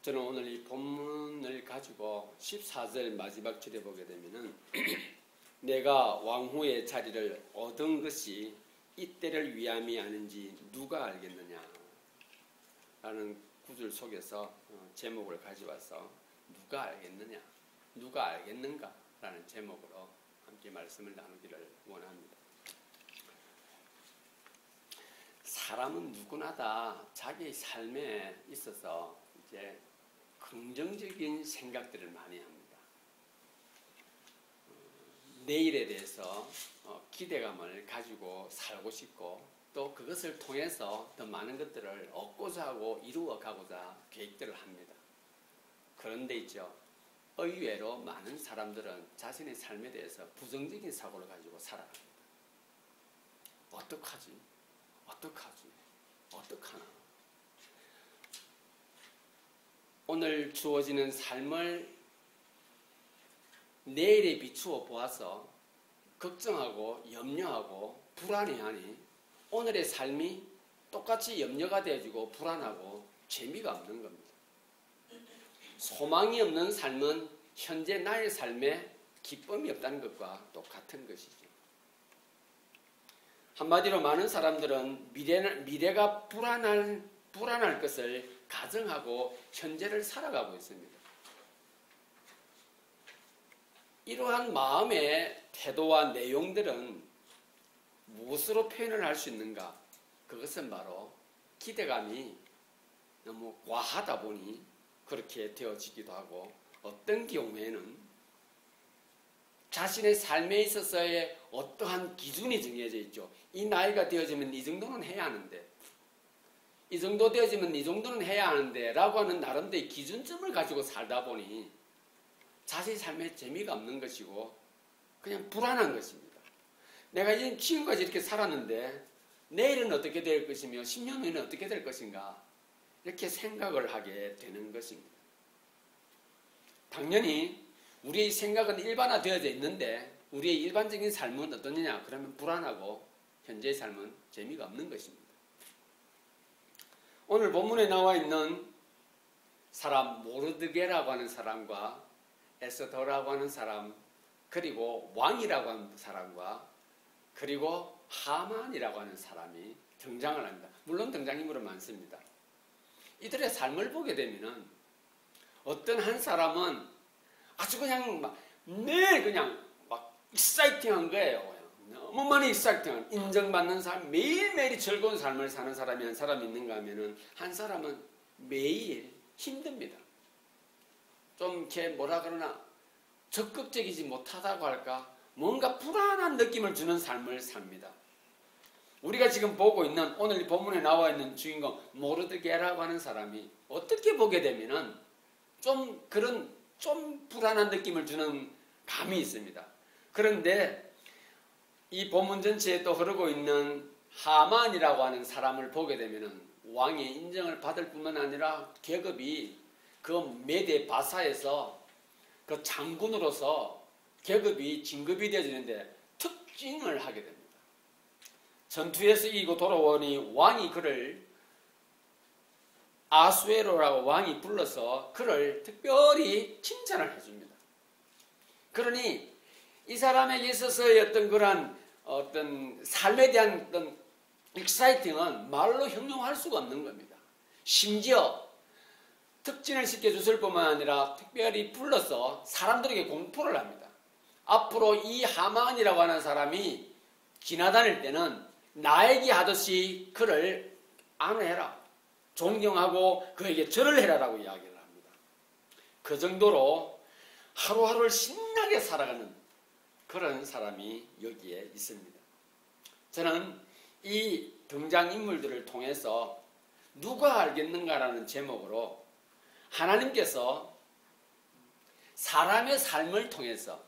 저는 오늘 이 본문을 가지고 14절 마지막 절에 보게 되면은 내가 왕후의 자리를 얻은 것이 이때를 위함이 아닌지 누가 알겠느냐 라는 구절 속에서 제목을 가져와서 누가 알겠느냐, 누가 알겠는가 라는 제목으로 함께 말씀을 나누기를 원합니다. 사람은 누구나 다 자기의 삶에 있어서 이제 긍정적인 생각들을 많이 합니다. 내일에 대해서 기대감을 가지고 살고 싶고 또 그것을 통해서 더 많은 것들을 얻고자 하고 이루어가고자 계획들을 합니다. 그런데 있죠. 의외로 많은 사람들은 자신의 삶에 대해서 부정적인 사고를 가지고 살아갑니다. 어떡하지? 어떡하나? 오늘 주어지는 삶을 내일에 비추어 보아서 걱정하고 염려하고 불안해하니 오늘의 삶이 똑같이 염려가 되어지고 불안하고 재미가 없는 겁니다. 소망이 없는 삶은 현재 나의 삶에 기쁨이 없다는 것과 똑같은 것이죠. 한마디로 많은 사람들은 미래가 불안할 것을 가정하고 현재를 살아가고 있습니다. 이러한 마음의 태도와 내용들은 무엇으로 표현을 할 수 있는가? 그것은 바로 기대감이 너무 과하다 보니 그렇게 되어지기도 하고 어떤 경우에는 자신의 삶에 있어서의 어떠한 기준이 정해져 있죠. 이 나이가 되어지면 이 정도는 해야 하는데 이 정도 되어지면 이 정도는 해야 하는데 라고 하는 나름대로의 기준점을 가지고 살다 보니 자신의 삶에 재미가 없는 것이고 그냥 불안한 것입니다. 내가 지금까지 이렇게 살았는데 내일은 어떻게 될 것이며 10년 후에는 어떻게 될 것인가 이렇게 생각을 하게 되는 것입니다. 당연히 우리의 생각은 일반화되어져 있는데 우리의 일반적인 삶은 어떠느냐? 그러면 불안하고 현재의 삶은 재미가 없는 것입니다. 오늘 본문에 나와 있는 사람 모르드게라고 하는 사람과 에스더라고 하는 사람 그리고 왕이라고 하는 사람과 그리고 하만이라고 하는 사람이 등장을 합니다. 물론 등장인물은 많습니다. 이들의 삶을 보게 되면은 어떤 한 사람은 아주 그냥 매일 그냥 익사이팅한 거예요. 너무 많이 익사이팅한 인정받는 삶, 매일매일이 즐거운 삶을 사는 사람이 한 사람이 있는가 하면은 한 사람은 매일 힘듭니다. 좀 이렇게 뭐라 그러나 적극적이지 못하다고 할까? 뭔가 불안한 느낌을 주는 삶을 삽니다. 우리가 지금 보고 있는 오늘 본문에 나와 있는 주인공 모르드게라고 하는 사람이 어떻게 보게 되면은 좀 불안한 느낌을 주는 감이 있습니다. 그런데 이 본문 전체에 또 흐르고 있는 하만이라고 하는 사람을 보게 되면은 왕의 인정을 받을 뿐만 아니라 계급이 그 메대 바사에서 그 장군으로서 계급이 진급이 되어지는데 특징을 하게 됩니다. 전투에서 이기고 돌아오니 왕이 그를 아수에로라고 왕이 불러서 그를 특별히 칭찬을 해줍니다. 그러니 이 사람에게 있어서의 어떤 그런 어떤 삶에 대한 어떤 익사이팅은 말로 형용할 수가 없는 겁니다. 심지어 특진을 시켜줬을 뿐만 아니라 특별히 불러서 사람들에게 공포를 합니다. 앞으로 이 하만이라고 하는 사람이 지나다닐 때는 나에게 하듯이 그를 안해라. 존경하고 그에게 절을 해라라고 이야기를 합니다. 그 정도로 하루하루를 신나게 살아가는 그런 사람이 여기에 있습니다. 저는 이 등장인물들을 통해서 누가 알겠는가라는 제목으로 하나님께서 사람의 삶을 통해서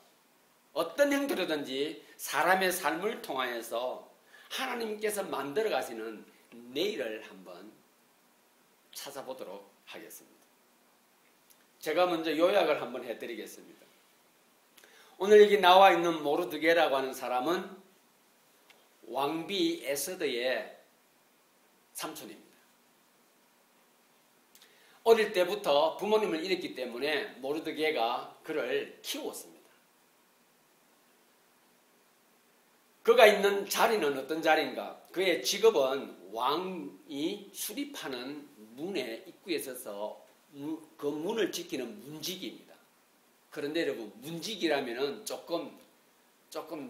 어떤 형태로든지 사람의 삶을 통하여서 하나님께서 만들어 가시는 내일을 한번 찾아보도록 하겠습니다. 제가 먼저 요약을 한번 해드리겠습니다. 오늘 여기 나와 있는 모르드게라고 하는 사람은 왕비 에스더의 삼촌입니다. 어릴 때부터 부모님을 잃었기 때문에 모르드게가 그를 키웠습니다. 그가 있는 자리는 어떤 자리인가? 그의 직업은 왕이 수립하는 문의 입구에 서서 그 문을 지키는 문지기입니다. 그런데 여러분, 문지기라면 조금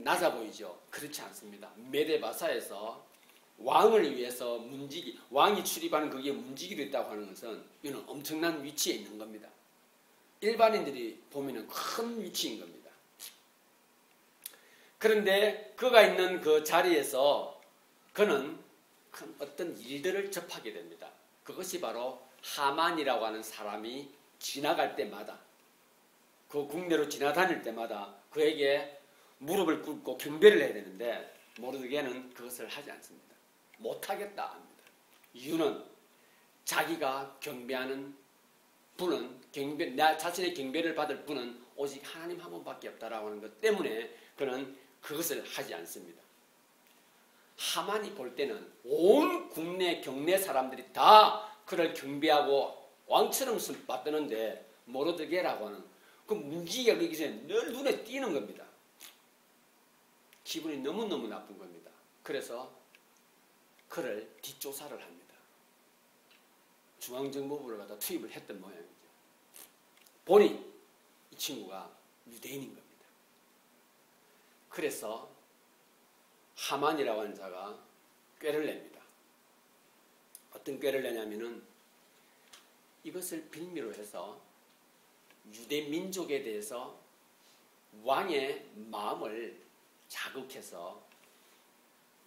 낮아 보이죠? 그렇지 않습니다. 메데바사에서 왕을 위해서 문지기, 왕이 출입하는 거기에 문지기로 있다고 하는 것은 이는 엄청난 위치에 있는 겁니다. 일반인들이 보면 큰 위치인 겁니다. 그런데 그가 있는 그 자리에서 그는 큰 어떤 일들을 접하게 됩니다. 그것이 바로 하만이라고 하는 사람이 지나갈 때마다, 그 국내로 지나다닐 때마다 그에게 무릎을 꿇고 경배를 해야 되는데 모르드게는 그것을 하지 않습니다. 못하겠다 합니다. 이유는 자기가 경배하는 분은 자신의 경배를 받을 분은 오직 하나님 한 분밖에 없다라고 하는 것 때문에 그는 그것을 하지 않습니다. 하만이 볼 때는 온 국내 경내 사람들이 다 그를 경배하고 왕처럼 받드는데 모르드게라고 하는 그 문지기가 거기서 늘 눈에 띄는 겁니다. 기분이 너무너무 나쁜 겁니다. 그래서 그를 뒷조사를 합니다. 중앙정보부를 갖다 투입을 했던 모양이죠. 보니 이 친구가 유대인인 겁니다. 그래서 하만이라고 하는 자가 꾀를 냅니다. 어떤 꾀를 내냐면은 이것을 빌미로 해서 유대 민족에 대해서 왕의 마음을 자극해서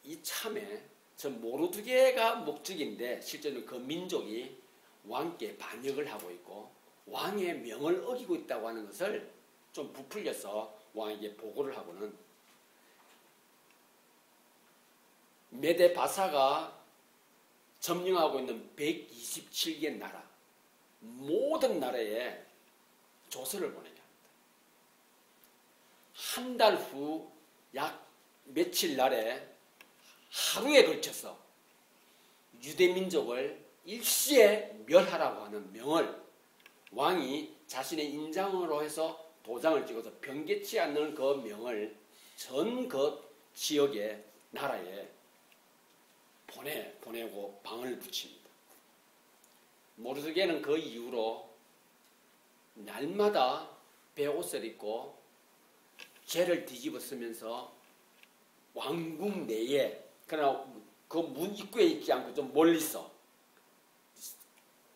이참에 저 모르드게가 목적인데 실제로 그 민족이 왕께 반역을 하고 있고 왕의 명을 어기고 있다고 하는 것을 좀 부풀려서 왕에게 보고를 하고는 메데바사가 점령하고 있는 127개 나라 모든 나라에 조서를 보내게 합니다. 한 달 후 약 며칠 날에 하루에 걸쳐서 유대민족을 일시에 멸하라고 하는 명을 왕이 자신의 인장으로 해서 도장을 찍어서 변개치 않는 그 명을 전 그 지역의 나라에 보내고 방을 붙입니다. 모르드게는 그 이후로 날마다 베옷을 입고 죄를 뒤집어 쓰면서 왕궁 내에, 그러나 그 문 입구에 있지 않고 좀 멀리서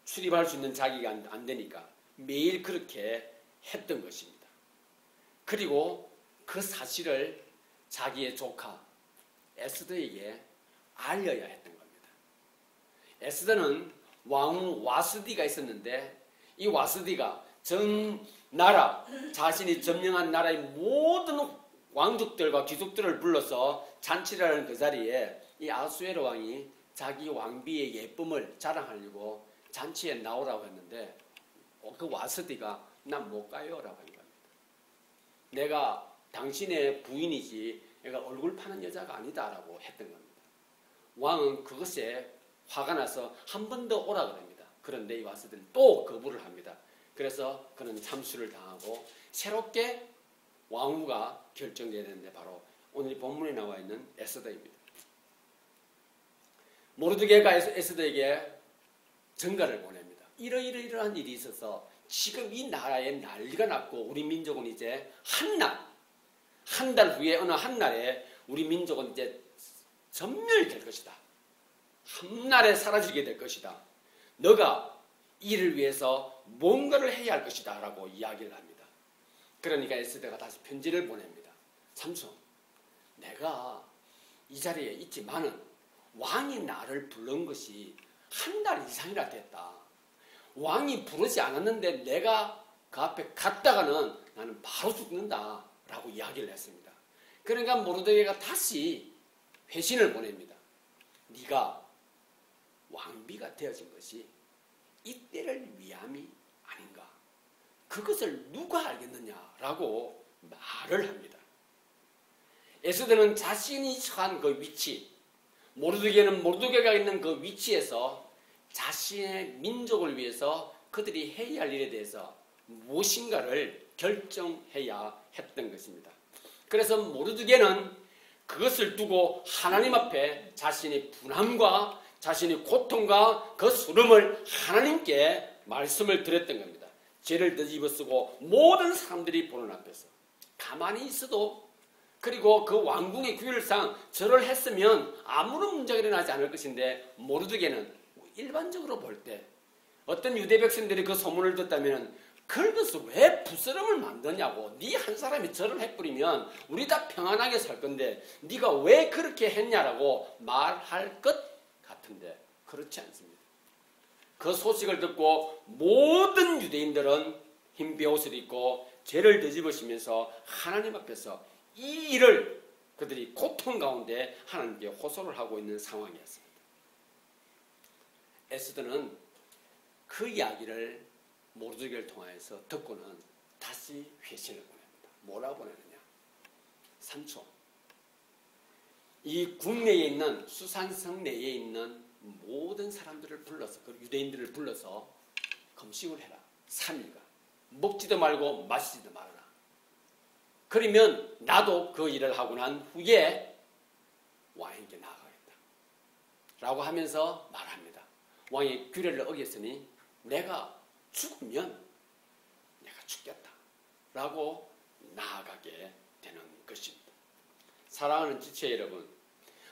출입할 수 있는 자기가 안 되니까 매일 그렇게 했던 것입니다. 그리고 그 사실을 자기의 조카 에스더에게 알려야 했던 겁니다. 에스더는 왕 와스디가 있었는데 이 와스디가 전 나라, 자신이 점령한 나라의 모든 왕족들과 귀족들을 불러서 잔치를 하는 그 자리에 이 아수에로 왕이 자기 왕비의 예쁨을 자랑하려고 잔치에 나오라고 했는데 그 와스디가 난 못 가요 라고 한 겁니다. 내가 당신의 부인이지 내가 얼굴 파는 여자가 아니다 라고 했던 겁니다. 왕은 그것에 화가 나서 한 번 더 오라 그럽니다. 그런데 이 와스디는 또 거부를 합니다. 그래서 그는 참수를 당하고 새롭게 왕후가 결정되어야 되는데 바로 오늘 본문에 나와 있는 에스더입니다. 모르드게가 에스더에게 전가를 보냅니다. 이러한 일이 있어서 지금 이 나라에 난리가 났고 우리 민족은 이제 한 달 후에 어느 한 날에 우리 민족은 이제 전멸될 것이다. 한날에 사라지게 될 것이다. 너가 이를 위해서 뭔가를 해야 할 것이다 라고 이야기를 합니다. 그러니까 에스더가 다시 편지를 보냅니다. 삼손, 내가 이 자리에 있지만은 왕이 나를 부른 것이 한 달 이상이나 됐다. 왕이 부르지 않았는데 내가 그 앞에 갔다가는 나는 바로 죽는다 라고 이야기를 했습니다. 그러니까 모르드게가 다시 회신을 보냅니다. 네가 왕비가 되어진 것이 이때를 위함이 아닌가. 그것을 누가 알겠느냐라고 말을 합니다. 에스더는 자신이 처한 그 위치, 모르드게는 모르드게가 있는 그 위치에서 자신의 민족을 위해서 그들이 해야 할 일에 대해서 무엇인가를 결정해야 했던 것입니다. 그래서 모르드게는 그것을 두고 하나님 앞에 자신의 분함과 자신의 고통과 그 수름을 하나님께 말씀을 드렸던 겁니다. 죄를 뒤집어쓰고 모든 사람들이 보는 앞에서 가만히 있어도, 그리고 그 왕궁의 규율상 절을 했으면 아무런 문제가 일어나지 않을 것인데, 모르드게는 일반적으로 볼 때 어떤 유대 백성들이 그 소문을 듣다면 그것을 왜 부스럼을 만드냐고, 네 한 사람이 절을 해버리면 우리 다 평안하게 살 건데 네가 왜 그렇게 했냐라고 말할 것 같은데 그렇지 않습니다. 그 소식을 듣고 모든 유대인들은 흰 베옷을 입고 죄를 뒤집으시면서 하나님 앞에서 이 일을 그들이 고통 가운데 하나님께 호소를 하고 있는 상황이었습니다. 에스더는 그 이야기를 모르드게를 통하여서 듣고는 다시 회신을 보냅니다. 뭐라고 보내느냐? 3초. 이 국내에 있는, 수산성 내에 있는 모든 사람들을 불러서, 그 유대인들을 불러서 금식을 해라. 3일간. 먹지도 말고 마시지도 말아라. 그러면 나도 그 일을 하고 난 후에 왕에게 나아가겠다. 라고 하면서 말합니다. 왕의 규례를 어겼으니 내가 죽으면 내가 죽겠다. 라고 나아가게 되는 것입니다. 사랑하는 지체 여러분,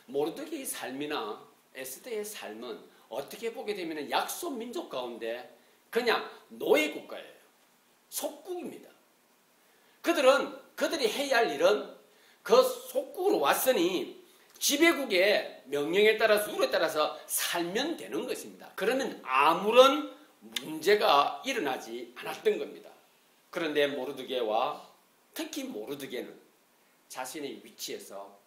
모르드게의 삶이나 에스더의 삶은 어떻게 보게 되면 약소 민족 가운데 그냥 노예 국가예요. 속국입니다. 그들이 해야 할 일은 그 속국으로 왔으니 지배국의 명령에 따라서, 룰에 따라서 살면 되는 것입니다. 그러면 아무런 문제가 일어나지 않았던 겁니다. 그런데 모르드게와 특히 모르드게는 자신의 위치에서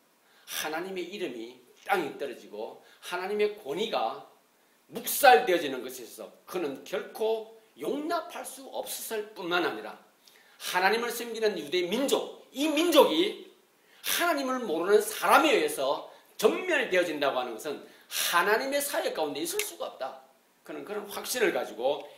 하나님의 이름이 땅에 떨어지고 하나님의 권위가 묵살되어지는 것에 있어서 그는 결코 용납할 수 없었을 뿐만 아니라 하나님을 섬기는 유대 민족, 이 민족이 하나님을 모르는 사람에 의해서 전멸되어진다고 하는 것은 하나님의 사역 가운데 있을 수가 없다. 그는 그런 확신을 가지고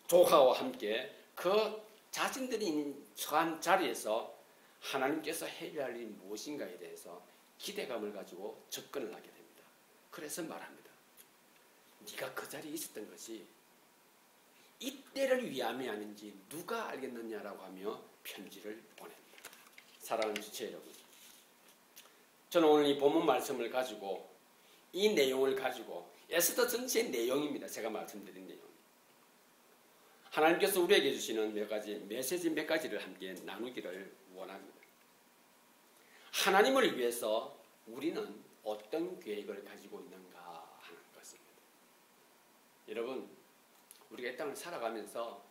조카와 함께 그 자신들이 처한 자리에서 하나님께서 해야 할 일이 무엇인가에 대해서 기대감을 가지고 접근을 하게 됩니다. 그래서 말합니다. 네가 그 자리에 있었던 것이 이때를 위함이 아닌지 누가 알겠느냐라고 하며 편지를 보냅니다. 사랑하는 지체 여러분, 저는 오늘 이 본문 말씀을 가지고 이 내용을 가지고 에스더 전체의 내용입니다. 제가 말씀드린 내용. 하나님께서 우리에게 주시는 몇 가지 메시지 몇 가지를 함께 나누기를 원합니다. 하나님을 위해서 우리는 어떤 계획을 가지고 있는가 하는 것입니다. 여러분, 우리가 이 땅을 살아가면서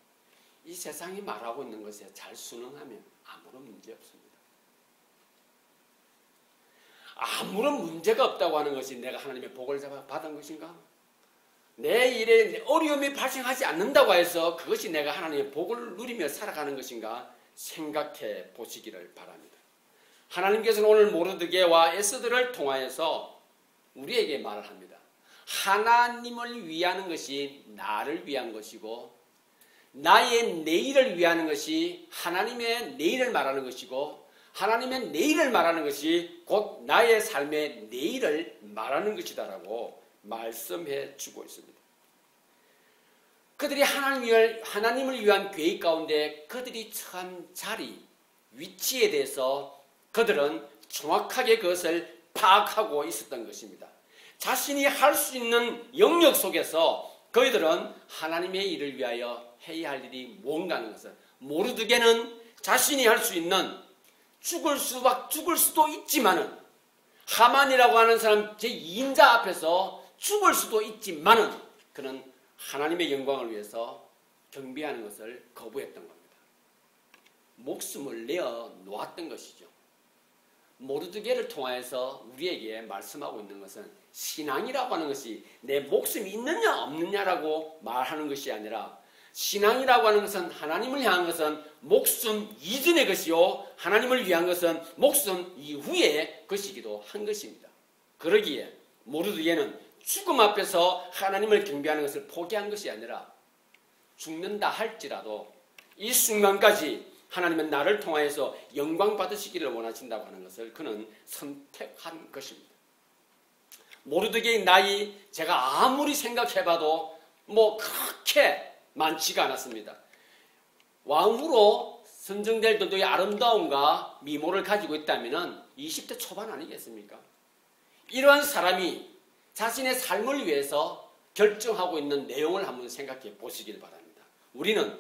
이 세상이 말하고 있는 것에 잘 순응하면 아무런 문제 없습니다. 아무런 문제가 없다고 하는 것이 내가 하나님의 복을 받은 것인가? 내 일에 어려움이 발생하지 않는다고 해서 그것이 내가 하나님의 복을 누리며 살아가는 것인가 생각해 보시기를 바랍니다. 하나님께서는 오늘 모르드게와 에스더를 통하여서 우리에게 말을 합니다. 하나님을 위하는 것이 나를 위한 것이고 나의 내일을 위하는 것이 하나님의 내일을 말하는 것이고 하나님의 내일을 말하는 것이 곧 나의 삶의 내일을 말하는 것이다라고 말씀해 주고 있습니다. 그들이 하나님을 위한 계획 가운데 그들이 처한 자리, 위치에 대해서 그들은 정확하게 그것을 파악하고 있었던 것입니다. 자신이 할 수 있는 영역 속에서 그들은 하나님의 일을 위하여 해야 할 일이 뭔가 하는 것을 모르드게는 자신이 할 수 있는 죽을 수도 있지만은 하만이라고 하는 사람 제2인자 앞에서 죽을 수도 있지만은 그는 하나님의 영광을 위해서 경배하는 것을 거부했던 겁니다. 목숨을 내어 놓았던 것이죠. 모르드게를 통하여서 우리에게 말씀하고 있는 것은 신앙이라고 하는 것이 내 목숨이 있느냐 없느냐라고 말하는 것이 아니라 신앙이라고 하는 것은 하나님을 향한 것은 목숨 이전의 것이요 하나님을 위한 것은 목숨 이후의 것이기도 한 것입니다. 그러기에 모르드게는 죽음 앞에서 하나님을 경배하는 것을 포기한 것이 아니라 죽는다 할지라도 이 순간까지 하나님은 나를 통하여서 영광 받으시기를 원하신다고 하는 것을 그는 선택한 것입니다. 모르드게의 나이 제가 아무리 생각해봐도 그렇게 많지가 않았습니다. 왕후로 선정될 정도의 아름다움과 미모를 가지고 있다면 20대 초반 아니겠습니까? 이러한 사람이 자신의 삶을 위해서 결정하고 있는 내용을 한번 생각해 보시길 바랍니다. 우리는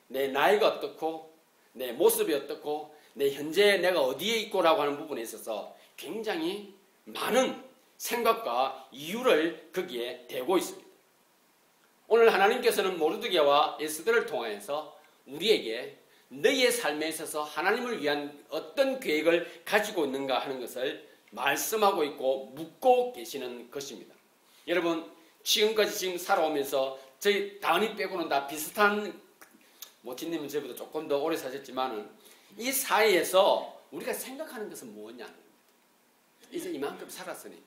내 나이가 어떻고 내 모습이 어떻고 내 현재 내가 어디에 있고라고 하는 부분에 있어서 굉장히 많은 생각과 이유를 거기에 대고 있습니다. 오늘 하나님께서는 모르드게와 에스더를 통하여서 우리에게 너희의 삶에 있어서 하나님을 위한 어떤 계획을 가지고 있는가 하는 것을 말씀하고 있고 묻고 계시는 것입니다. 여러분, 지금까지 지금 살아오면서 저희 다은이 빼고는 다 비슷한, 모친님은 저보다 조금 더 오래 사셨지만은 이 사이에서 우리가 생각하는 것은 뭐냐? 이제 이만큼 살았으니.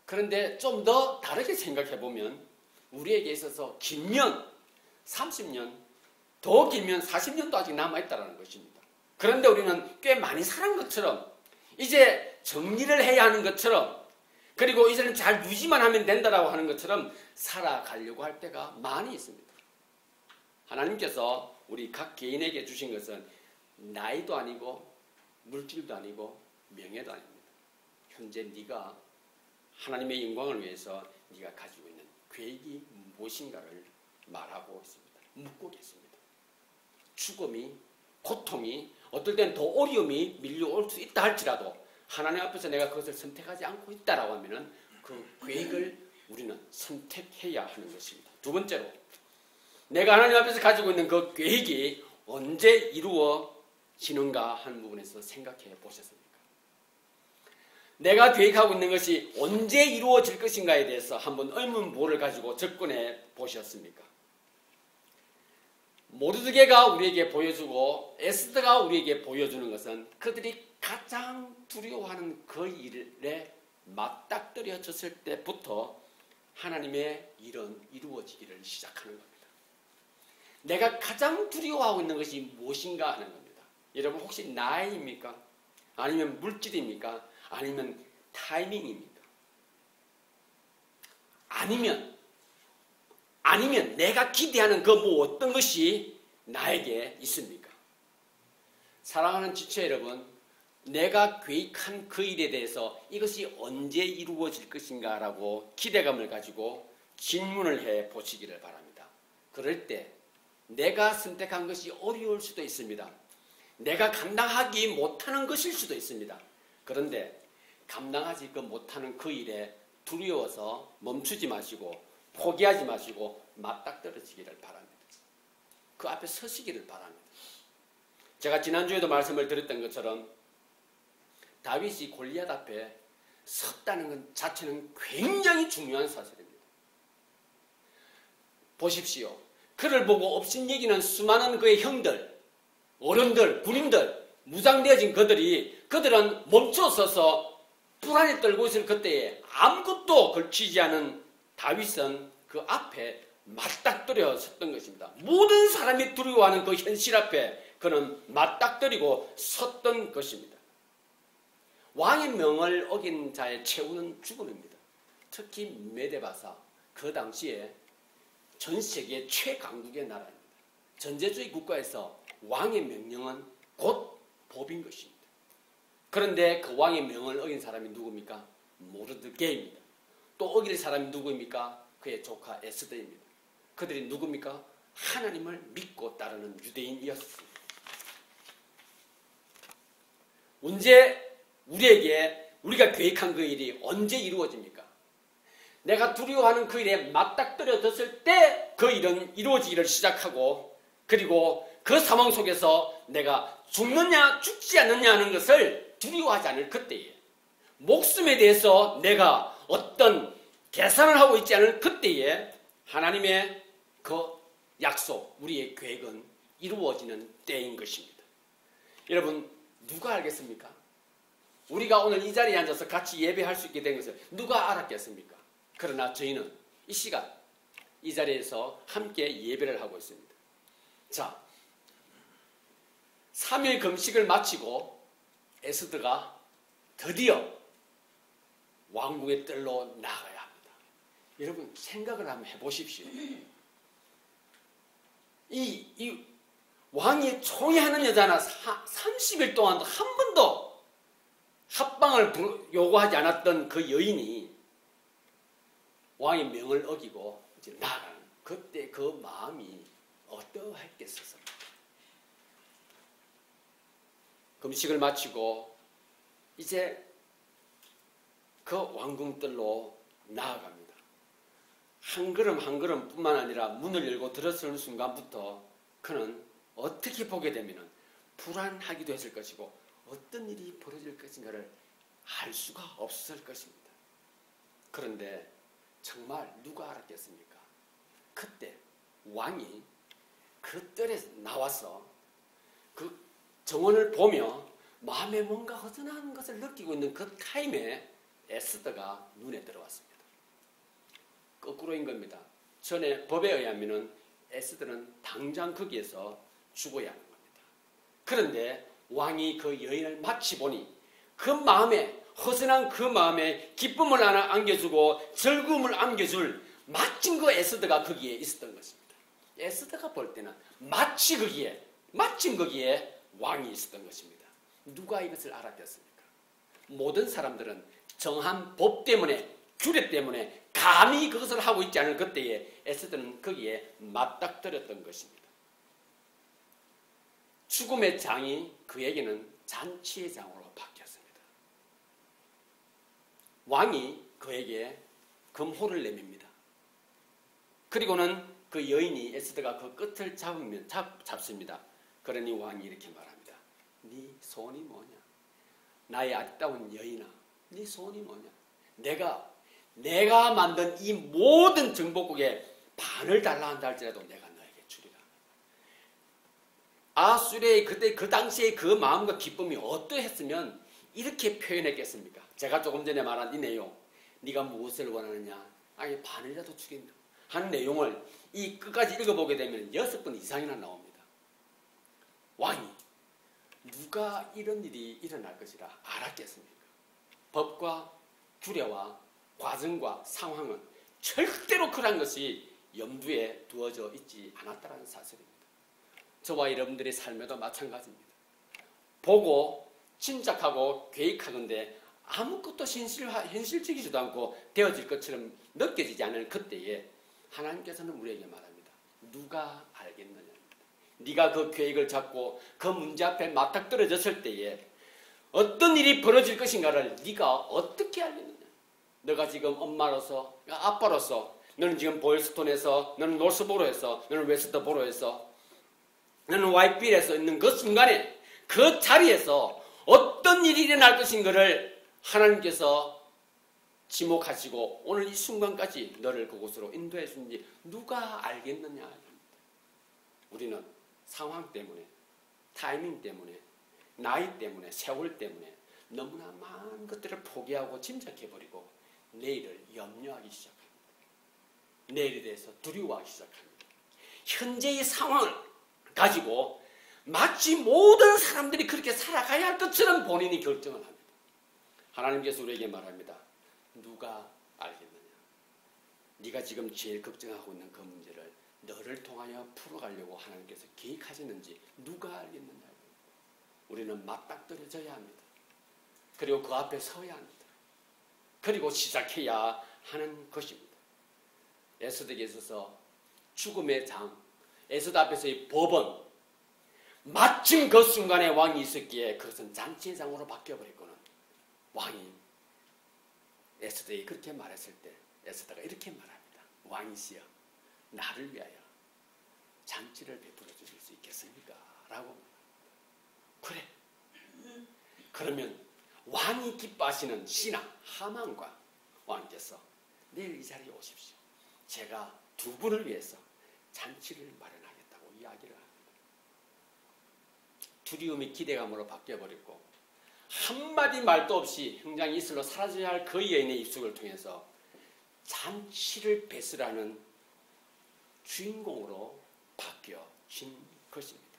그런데 좀 더 다르게 생각해 보면 우리에게 있어서 길면 30년, 더 길면 40년도 아직 남아있다는 것입니다. 그런데 우리는 꽤 많이 살은 것처럼, 이제 정리를 해야 하는 것처럼, 그리고 이제는 잘 유지만 하면 된다라고 하는 것처럼 살아가려고 할 때가 많이 있습니다. 하나님께서 우리 각 개인에게 주신 것은 나이도 아니고 물질도 아니고 명예도 아닙니다. 현재 네가 하나님의 영광을 위해서 네가 가지고 있는 계획이 무엇인가를 말하고 있습니다. 묻고 계십니다. 죽음이, 고통이, 어떨 때는 더 어려움이 밀려올 수 있다 할지라도 하나님 앞에서 내가 그것을 선택하지 않고 있다라고 하면은 그 계획을 우리는 선택해야 하는 것입니다. 두 번째로, 내가 하나님 앞에서 가지고 있는 그 계획이 언제 이루어지는가 하는 부분에서 생각해 보셨습니까? 내가 계획하고 있는 것이 언제 이루어질 것인가에 대해서 한번 의문부호를 가지고 접근해 보셨습니까? 모르드게가 우리에게 보여주고 에스더가 우리에게 보여주는 것은 그들이 가장 두려워하는 그 일에 맞닥뜨려졌을 때부터 하나님의 일은 이루어지기를 시작하는 겁니다. 내가 가장 두려워하고 있는 것이 무엇인가 하는 겁니다. 여러분, 혹시 나이입니까? 아니면 물질입니까? 아니면 타이밍입니까? 아니면 내가 기대하는 그 어떤 것이 나에게 있습니까? 사랑하는 지체 여러분, 내가 계획한 그 일에 대해서 이것이 언제 이루어질 것인가 라고 기대감을 가지고 질문을 해 보시기를 바랍니다. 그럴 때 내가 선택한 것이 어려울 수도 있습니다. 내가 감당하기 못하는 것일 수도 있습니다. 그런데 감당하지 못하는 그 일에 두려워서 멈추지 마시고 포기하지 마시고 맞닥뜨려지기를 바랍니다. 그 앞에 서시기를 바랍니다. 제가 지난주에도 말씀을 드렸던 것처럼 다윗이 골리앗 앞에 섰다는 것 자체는 굉장히 중요한 사실입니다. 보십시오. 그를 보고 업신여기는 수많은 그의 형들, 어른들, 군인들, 무장되어진 그들은 멈춰서서 불안에 떨고 있을 그때에 아무것도 걸치지 않은 다윗은 그 앞에 맞닥뜨려 섰던 것입니다. 모든 사람이 두려워하는 그 현실 앞에 그는 맞닥뜨리고 섰던 것입니다. 왕의 명을 어긴 자의 최후는 죽음입니다. 특히 메데바사, 그 당시에 전 세계 최강국의 나라입니다. 전제주의 국가에서 왕의 명령은 곧 법인 것입니다. 그런데 그 왕의 명을 어긴 사람이 누굽니까? 모르드게입니다. 또 어길 사람이 누구입니까? 그의 조카 에스더입니다. 그들이 누굽니까? 하나님을 믿고 따르는 유대인이었습니다. 언제 우리가 계획한 그 일이 언제 이루어집니까? 내가 두려워하는 그 일에 맞닥뜨려졌을 때 그 일은 이루어지기를 시작하고, 그리고 그 상황 속에서 내가 죽느냐 죽지 않느냐 하는 것을 두려워하지 않을 그때에, 목숨에 대해서 내가 어떤 계산을 하고 있지 않을 그때에 하나님의 그 약속, 우리의 계획은 이루어지는 때인 것입니다. 여러분, 누가 알겠습니까? 우리가 오늘 이 자리에 앉아서 같이 예배할 수 있게 된 것을 누가 알았겠습니까? 그러나 저희는 이 시간 이 자리에서 함께 예배를 하고 있습니다. 자, 3일 금식을 마치고 에스더가 드디어 왕궁의 뜰로 나가야 합니다. 여러분 생각을 한번 해보십시오. 이 왕이 총애하는 여자나 30일 동안 한 번도 합방을 요구하지 않았던 그 여인이 왕의 명을 어기고 이제 나가는 그때 그 마음이 어떠했겠습니까? 금식을 마치고 이제 그 왕궁뜰로 나아갑니다. 한 걸음 한 걸음 뿐만 아니라 문을 열고 들어서는 순간부터 그는 어떻게 보게 되면 불안하기도 했을 것이고 어떤 일이 벌어질 것인가를 알 수가 없을 것입니다. 그런데 정말 누가 알았겠습니까? 그때 왕이 그 뜰에 나와서 그 정원을 보며 마음에 뭔가 허전한 것을 느끼고 있는 그 타임에 에스더가 눈에 들어왔습니다. 거꾸로인 겁니다. 전에 법에 의하면 에스더는 당장 거기에서 죽어야 하는 겁니다. 그런데 왕이 그 여인을 마치 보니 그 마음에 허전한 그 마음에 기쁨을 하나 안겨주고 즐거움을 안겨줄 마침 그 에스더가 거기에 있었던 것입니다. 에스더가 볼 때는 마침 거기에 왕이 있었던 것입니다. 누가 이것을 알아냈습니까? 모든 사람들은 정한 법 때문에 규례 때문에 감히 그것을 하고 있지 않은 그때에 에스더는 거기에 맞닥뜨렸던 것입니다. 죽음의 장이 그에게는 잔치의 장으로 바뀌었습니다. 왕이 그에게 금호를 내밉니다. 그리고는 그 여인이 에스더가 그 끝을 잡습니다. 그러니 왕이 이렇게 말합니다. 네 소원이 뭐냐? 나의 아름다운 여인아, 네 소원이 뭐냐? 내가 만든 이 모든 정복국의 반을 달라 한다 할지라도 내가 너에게 주리라. 아수르의 그때 그 당시의 그 마음과 기쁨이 어떠했으면 이렇게 표현했겠습니까? 제가 조금 전에 말한 이 내용, 네가 무엇을 원하느냐? 아니 반이라도 주겠다 하는 내용을 이 끝까지 읽어보게 되면 6번 이상이나 나옵니다. 왕이 누가 이런 일이 일어날 것이라 알았겠습니까? 법과 규례와 과정과 상황은 절대로 그런 것이 염두에 두어져 있지 않았다는 사실입니다. 저와 여러분들의 삶에도 마찬가지입니다. 보고 짐작하고 계획하건대 아무것도 현실적이지도 않고 되어질 것처럼 느껴지지 않는 그때에 하나님께서는 우리에게 말합니다. 누가 알겠느냐? 네가 그 계획을 잡고 그 문제 앞에 맞닥뜨려졌을 때에 어떤 일이 벌어질 것인가를 네가 어떻게 알겠느냐? 너가 지금 엄마로서, 아빠로서, 너는 지금 보일스톤에서, 너는 노스보로에서, 너는 웨스트보로에서, 너는 와이필에서 있는 그 순간에 그 자리에서 어떤 일이 일어날 것인가를 하나님께서 지목하시고 오늘 이 순간까지 너를 그곳으로 인도해 주는지 누가 알겠느냐? 우리는 상황 때문에, 타이밍 때문에, 나이 때문에, 세월 때문에 너무나 많은 것들을 포기하고 짐작해버리고 내일을 염려하기 시작합니다. 내일에 대해서 두려워하기 시작합니다. 현재의 상황을 가지고 마치 모든 사람들이 그렇게 살아가야 할 것처럼 본인이 결정을 합니다. 하나님께서 우리에게 말합니다. 누가 알겠느냐? 네가 지금 제일 걱정하고 있는 그 문제를 너를 통하여 풀어가려고 하나님께서 계획하시는지 누가 알겠느냐? 우리는 맞닥뜨려져야 합니다. 그리고 그 앞에 서야 합니다. 그리고 시작해야 하는 것입니다. 에스더에게 있어서 죽음의 장, 에스더 앞에서의 법은 마침 그 순간에 왕이 있었기에 그것은 잔치의 장으로 바뀌어버렸거든. 왕이 에스더에게 그렇게 말했을 때 에스더가 이렇게 말합니다. 왕이시여, 나를 위하여 잔치를 베풀어 주실 수 있겠습니까? 라고 그래. 그러면 왕이 기뻐하시는 신하 하만과 왕께서 내일 이 자리에 오십시오. 제가 두 분을 위해서 잔치를 마련하겠다고 이야기를 합니다. 두려움이 기대감으로 바뀌어버렸고 한마디 말도 없이 흥장 이슬로 사라져야 할 그 여인의 입술을 통해서 잔치를 배설하는 주인공으로 바뀌어진 것입니다.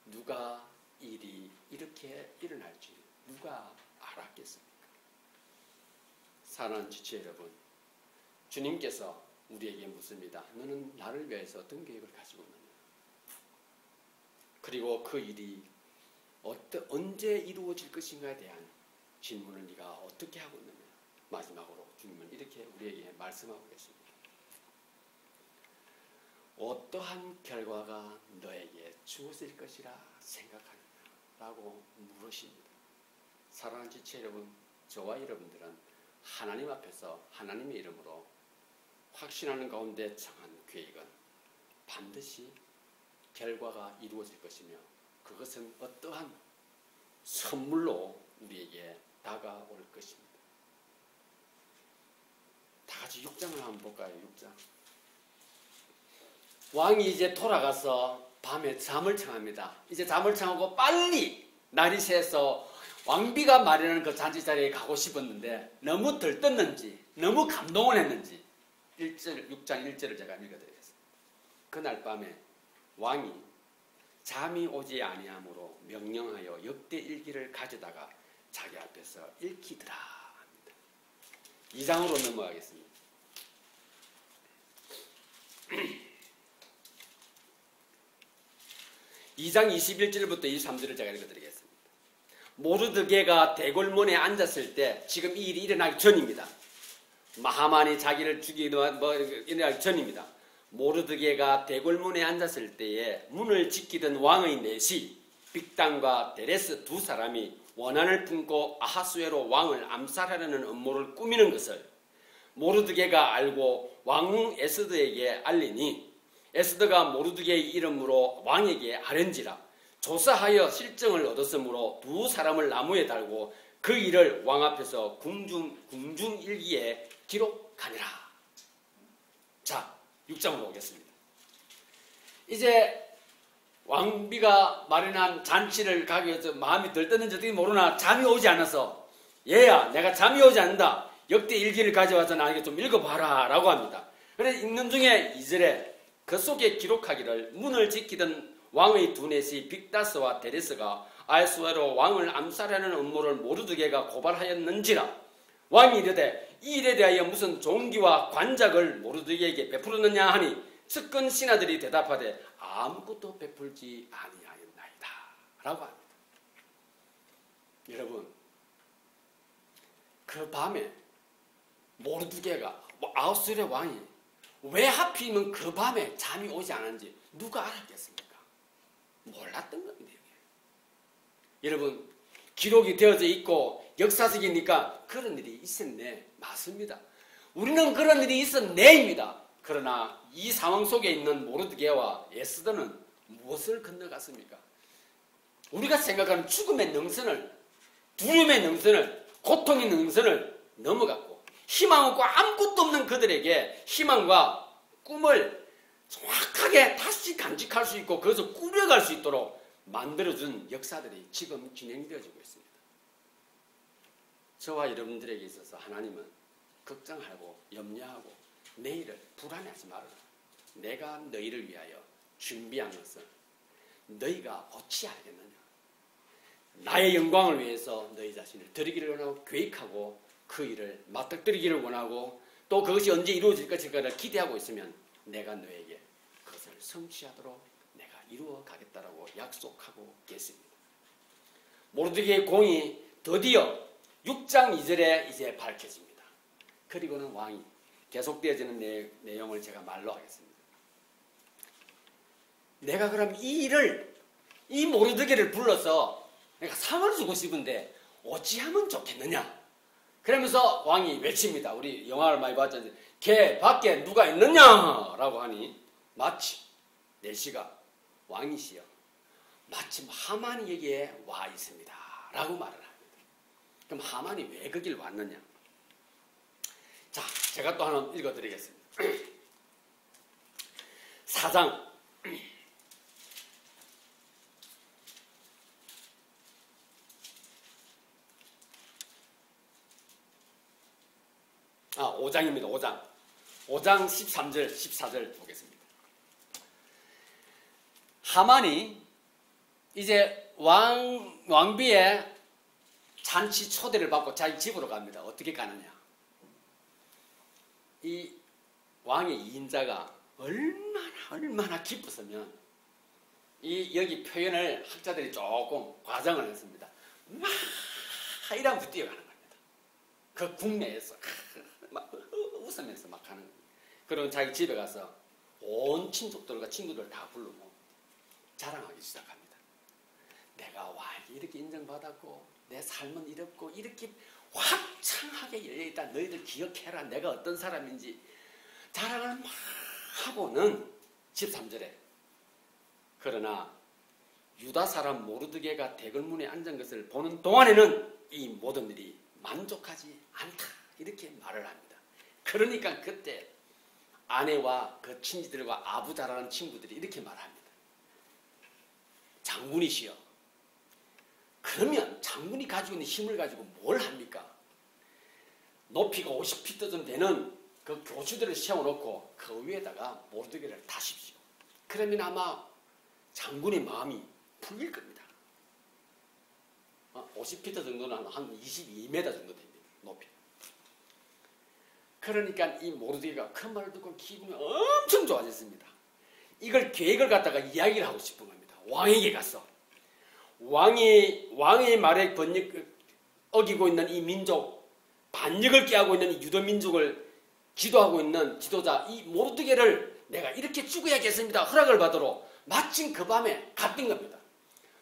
누가 일이 이렇게 일어날지 누가 알았겠습니까? 사랑하는 지체 여러분, 주님께서 우리에게 묻습니다. 너는 나를 위해서 어떤 계획을 가지고 있느냐? 그리고 그 일이 언제 이루어질 것인가에 대한 질문을 네가 어떻게 하고 있느냐? 마지막으로 주님은 이렇게 우리에게 말씀하고 계십니다. 어떠한 결과가 너에게 주어질 것이라 생각하느냐? 라고 물으십니다. 사랑하는 지체 여러분, 저와 여러분들은 하나님 앞에서 하나님의 이름으로 확신하는 가운데 정한 계획은 반드시 결과가 이루어질 것이며 그것은 어떠한 선물로 우리에게 다가올 것입니다. 다 같이 6장을 한번 볼까요? 6장. 왕이 이제 돌아가서 밤에 잠을 청합니다. 이제 잠을 청하고 빨리 날이 새서 왕비가 마련한 그 잔치 자리에 가고 싶었는데 너무 들떴는지 너무 감동을 했는지 6장 1절을 제가 읽어드리겠습니다. 그날 밤에 왕이 잠이 오지 아니하므로 명령하여 역대 일기를 가져다가 자기 앞에서 읽히더라 합니다. 2장으로 넘어가겠습니다. 2장 21절부터 23절을 제가 읽어드리겠습니다. 모르드게가 대궐문에 앉았을 때, 지금 이 일이 일어나기 전입니다. 하만이 자기를 죽이기 일어나기 전입니다. 모르드게가 대궐문에 앉았을 때에 문을 지키던 왕의 넷이 빅단과 데레스 두 사람이 원한을 품고 아하수에로 왕을 암살하려는 음모를 꾸미는 것을 모르드게가 알고 왕 에스더에게 알리니 에스더가 모르드게의 이름으로 왕에게 아뢰는지라 조사하여 실정을 얻었으므로 두 사람을 나무에 달고 그 일을 왕 앞에서 궁중일기에 기록하니라. 자, 6장으로 오겠습니다. 이제 왕비가 마련한 잔치를 가기 위해서 마음이 들떴는지 어떻게 모르나 잠이 오지 않아서 얘야 내가 잠이 오지 않는다. 역대 일기를 가져와서 나에게 좀 읽어봐라 라고 합니다. 그래서 읽는 중에 2절에 그 속에 기록하기를 문을 지키던 왕의 두 넷이 빅다스와 데레스가 아하수에로 왕을 암살하는 음모를 모르드게가 고발하였는지라. 왕이 이르되 이 일에 대하여 무슨 종기와 관작을 모르드게에게 베풀었느냐 하니 측근 신하들이 대답하되 아무것도 베풀지 아니하였나이다 라고 합니다. 여러분, 그 밤에 모르드게가 아하수에로의 왕이 왜 하필이면 그 밤에 잠이 오지 않았는지 누가 알았겠습니까? 몰랐던 겁니다. 여러분, 기록이 되어져 있고 역사적이니까 그런 일이 있었네. 맞습니다. 우리는 그런 일이 있었네입니다. 그러나 이 상황 속에 있는 모르드게와 에스더는 무엇을 건너갔습니까? 우리가 생각하는 죽음의 능선을, 두려움의 능선을, 고통의 능선을 넘어갔고 희망 없고 아무것도 없는 그들에게 희망과 꿈을 정확하게 다시 간직할 수 있고 그것을 꾸려갈 수 있도록 만들어준 역사들이 지금 진행되어지고 있습니다. 저와 여러분들에게 있어서 하나님은 걱정하고 염려하고 내일을 불안해하지 말아라. 내가 너희를 위하여 준비한 것은 너희가 어찌 알겠느냐. 나의 영광을 위해서 너희 자신을 드리기를 원하고 계획하고 그 일을 맞닥뜨리기를 원하고 또 그것이 언제 이루어질 것일까를 기대하고 있으면 내가 너에게 그것을 성취하도록 내가 이루어 가겠다라고 약속하고 계십니다. 모르드게의 공이 드디어 6장 2절에 이제 밝혀집니다. 그리고는 왕이 계속되어지는 내용을 제가 말로 하겠습니다. 내가 그럼 이 일을, 이 모르드게를 불러서 내가 상을 주고 싶은데 어찌하면 좋겠느냐. 그러면서 왕이 외칩니다. 우리 영화를 많이 봤잖아요. 걔 밖에 누가 있느냐 라고 하니 마침 내시가 왕이시여 마침 하만이 여기에 와 있습니다 라고 말을 합니다. 그럼 하만이 왜 거길 왔느냐. 자, 제가 또 하나 읽어드리겠습니다. 4장 5장입니다. 5장. 5장 13절, 14절 보겠습니다. 하만이 이제 왕비의 잔치 초대를 받고 자기 집으로 갑니다. 어떻게 가느냐? 이 왕의 2인자가 얼마나 기뻤으면 여기 표현을 학자들이 조금 과장을 했습니다. 막 이러면서 뛰어가는 겁니다. 그 국내에서 막 웃으면서 막 가는 겁니다. 그러면 자기 집에 가서 온 친족들과 친구들 다 부르고 자랑하기 시작합니다. 내가 왕이 이렇게 인정받았고 내 삶은 이렇고 이렇게 화창하게 열려있다. 너희들 기억해라. 내가 어떤 사람인지 자랑을 막 하고는 13절에 그러나 유다 사람 모르드게가 대궐문에 앉은 것을 보는 동안에는 이 모든 일이 만족하지 않다. 이렇게 말을 합니다. 그러니까 그때 아내와 그 친지들과 아부자라는 친구들이 이렇게 말합니다. 장군이시여. 그러면 장군이 가지고 있는 힘을 가지고 뭘 합니까? 높이가 50피트 좀 되는 그 교주들을 세워놓고 그 위에다가 모르드게를 다십시오. 그러면 아마 장군의 마음이 풀릴 겁니다. 50피트 정도는 한 22m 정도 됩니다. 높이. 그러니까 이 모르드게가 그 말을 듣고 기분이 엄청 좋아졌습니다. 이걸 계획을 갖다가 이야기를 하고 싶은 겁니다. 왕에게 가서. 왕의 말에 어기고 있는 이 민족, 반역을 깨하고 있는 이 유도 민족을 지도하고 있는 지도자 이 모르드게를 내가 이렇게 죽어야겠습니다. 허락을 받으러 마침 그 밤에 갔던 겁니다.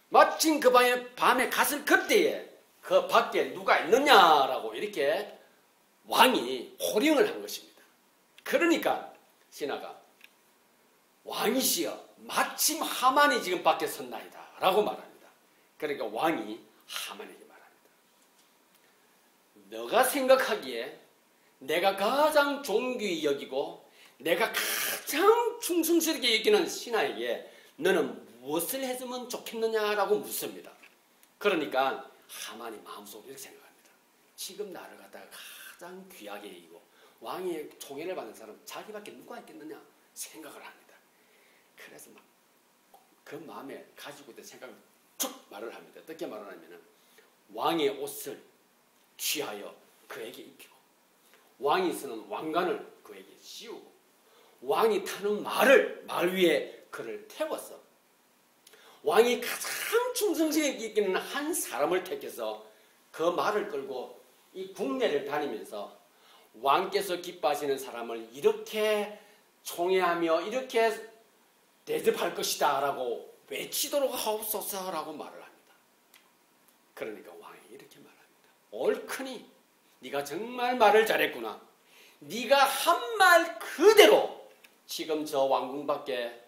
마침 그 밤에 갔을 그때에 그 밖에 누가 있느냐라고 이렇게 왕이 호령을 한 것입니다. 그러니까 신하가 왕이시여 마침 하만이 지금 밖에 섰나이다 라고 말합니다. 그러니까 왕이 하만에게 말합니다. 너가 생각하기에 내가 가장 존귀히 여기고 내가 가장 충성스럽게 여기는 신하에게 너는 무엇을 해주면 좋겠느냐라고 묻습니다. 그러니까 하만이 마음속으로 이렇게 생각합니다. 지금 나를 갖다가 가장 귀하게 여기고 왕의 총애를 받는 사람은 자기밖에 누가 있겠느냐 생각을 합니다. 그래서 막 그 마음에 가지고 있던 생각을 툭 말을 합니다. 어떻게 말을 하냐면 왕의 옷을 취하여 그에게 입히고 왕이 쓰는 왕관을 그에게 씌우고 왕이 타는 말을 말 위에 그를 태워서 왕이 가장 충성스럽게 이기는 한 사람을 택해서 그 말을 끌고 이 국내를 다니면서 왕께서 기뻐하시는 사람을 이렇게 총애하며 이렇게 대접할 것이다 라고 외치도록 하옵소서라고 말을 합니다. 그러니까 왕이 이렇게 말합니다. 옳으니 네가 정말 말을 잘했구나. 네가 한 말 그대로 지금 저 왕궁 밖에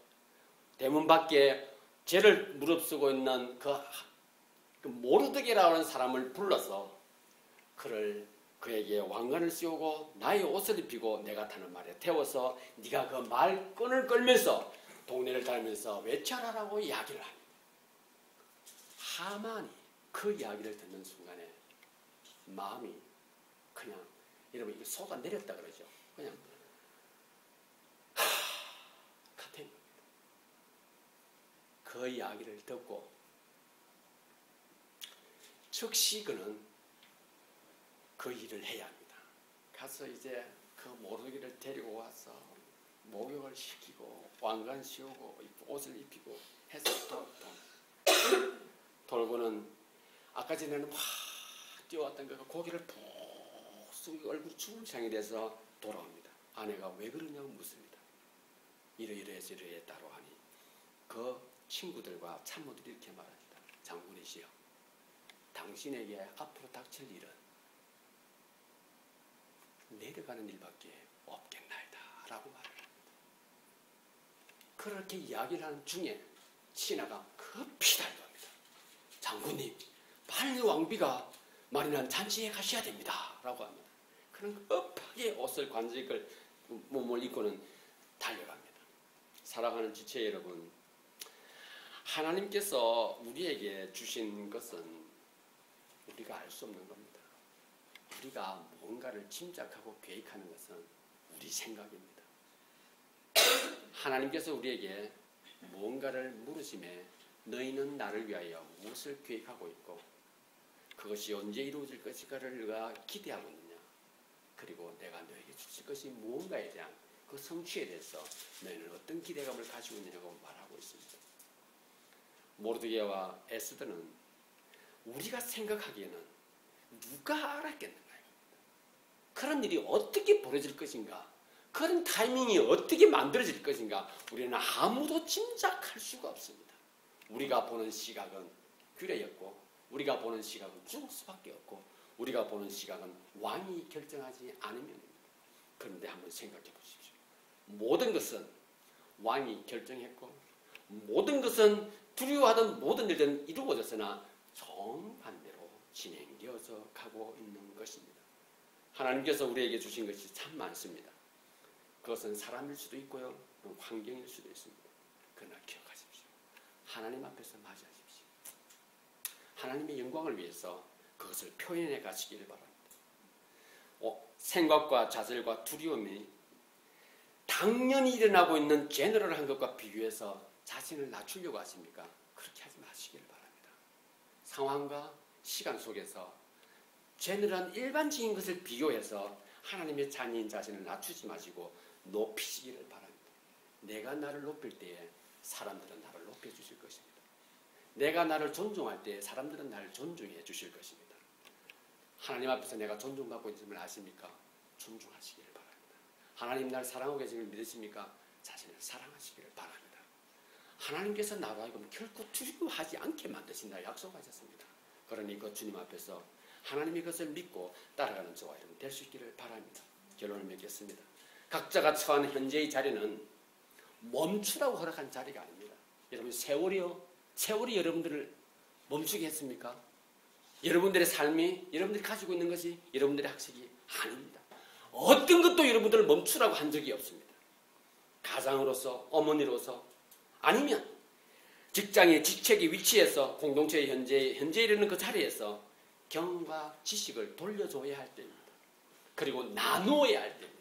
대문 밖에 죄를 무릅쓰고 있는 그 모르드게라는 사람을 불러서 그에게 왕관을 씌우고 나의 옷을 입히고 내가 타는 말에 태워서 네가 그 말끈을 끌면서 동네를 다니면서 외쳐라라고 이야기를 합니다. 하만이 그 이야기를 듣는 순간에 마음이 그냥 여러분 이게 쏟아 내렸다 그러죠. 그냥 같은 겁니다. 그 이야기를 듣고 즉시 그는 그 일을 해야 합니다. 가서 이제 그 모르드게를 데리고 와서 목욕을 시키고 왕관 씌우고 옷을 입히고 해서 돌고는 아까 전에는 막 뛰어왔던 그가 고개를 푹 숙이고 얼굴이 주름창이 돼서 돌아옵니다. 아내가 왜 그러냐고 묻습니다. 이러이러해서 이러했다고 하니 그 친구들과 참모들이 이렇게 말합니다. 장군이시여 당신에게 앞으로 닥칠 일은 내려가는 일밖에 없겠나이다 라고 말을 합니다. 그렇게 이야기를 하는 중에 신하가 급히 달려옵니다. 장군님 빨리 왕비가 마련한 잔치에 가셔야 됩니다 라고 합니다. 그는 급하게 옷을 관직을 몸을 입고는 달려갑니다. 사랑하는 지체 여러분, 하나님께서 우리에게 주신 것은 우리가 알 수 없는 겁니다. 우리가 뭔가를 짐작하고 계획하는 것은 우리 생각입니다. 하나님께서 우리에게 무언가를 물으심에 너희는 나를 위하여 무엇을 계획하고 있고 그것이 언제 이루어질 것인가를 너가 기대하고 있느냐, 그리고 내가 너에게 주실 것이 무언가에 대한 그 성취에 대해서 너희는 어떤 기대감을 가지고 있느냐고 말하고 있습니다. 모르드게와 에스더는 우리가 생각하기에는 누가 알았겠는가요? 그런 일이 어떻게 벌어질 것인가, 그런 타이밍이 어떻게 만들어질 것인가 우리는 아무도 짐작할 수가 없습니다. 우리가 보는 시각은 규례였고, 우리가 보는 시각은 죽을 수밖에 없고, 우리가 보는 시각은 왕이 결정하지 않으면입니다. 그런데 한번 생각해 보십시오. 모든 것은 왕이 결정했고, 모든 것은 두려워하던 모든 일들은 이루어졌으나 정반대로 진행되어서 가고 있는 것입니다. 하나님께서 우리에게 주신 것이 참 많습니다. 그것은 사람일 수도 있고요, 환경일 수도 있습니다. 그러나 기억하십시오. 하나님 앞에서 맞이하십시오. 하나님의 영광을 위해서 그것을 표현해 가시기를 바랍니다. 생각과 좌절과 두려움이 당연히 일어나고 있는 제너럴한 것과 비교해서 자신을 낮추려고 하십니까? 그렇게 하지 마시기를 바랍니다. 상황과 시간 속에서 제너럴한 일반적인 것을 비교해서 하나님의 자녀인 자신을 낮추지 마시고 높이시기를 바랍니다. 내가 나를 높일 때에 사람들은 나를 높여주실 것입니다. 내가 나를 존중할 때 사람들은 나를 존중해 주실 것입니다. 하나님 앞에서 내가 존중받고 있음을 아십니까? 존중하시기를 바랍니다. 하나님 나를 사랑하고 계심을 믿으십니까? 자신을 사랑하시기를 바랍니다. 하나님께서 나로 하여금 결코 두려워하지 않게 만드신다 약속하셨습니다. 그러니 그 주님 앞에서 하나님이 그것을 믿고 따라가는 저와 여러분 될 수 있기를 바랍니다. 결론을 맺겠습니다. 각자가 처한 현재의 자리는 멈추라고 허락한 자리가 아닙니다. 여러분 세월이 여러분들을 멈추게 했습니까? 여러분들의 삶이, 여러분들이 가지고 있는 것이 여러분들의 학식이 아닙니다. 어떤 것도 여러분들을 멈추라고 한 적이 없습니다. 가장으로서, 어머니로서, 아니면 직장의 직책의 위치에서 공동체의 현재 이르는 그 자리에서 경과 지식을 돌려줘야 할 때입니다. 그리고 나누어야 할 때입니다.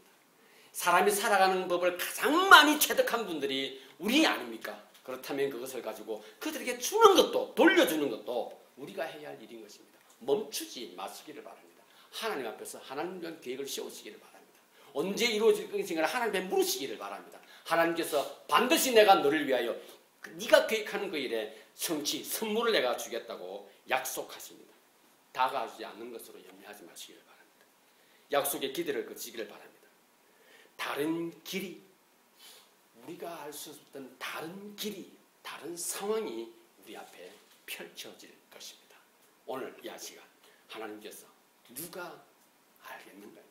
사람이 살아가는 법을 가장 많이 체득한 분들이 우리 아닙니까? 그렇다면 그것을 가지고 그들에게 주는 것도 돌려주는 것도 우리가 해야 할 일인 것입니다. 멈추지 마시기를 바랍니다. 하나님 앞에서 하나님과 계획을 세우시기를 바랍니다. 언제 이루어질 것인가를 하나님께 물으시기를 바랍니다. 하나님께서 반드시 내가 너를 위하여 네가 계획하는 그 일에 성취, 선물을 내가 주겠다고 약속하십니다. 다가오지 않는 것으로 염려하지 마시기를 바랍니다. 약속의 기대를 거치기를 바랍니다. 다른 길이, 우리가 알 수 없던 다른 길이, 다른 상황이 우리 앞에 펼쳐질 것입니다. 오늘 이 시간 하나님께서 누가 알겠는가?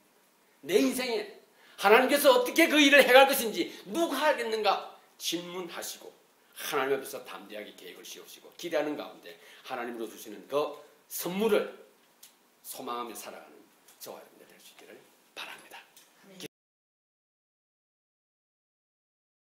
내 인생에 하나님께서 어떻게 그 일을 해갈 것인지 누가 알겠는가? 질문하시고 하나님 앞에서 담대하게 계획을 세우시고 기대하는 가운데 하나님으로 주시는 그 선물을 소망하며 살아가는 저와 여러분들 될 수 있기를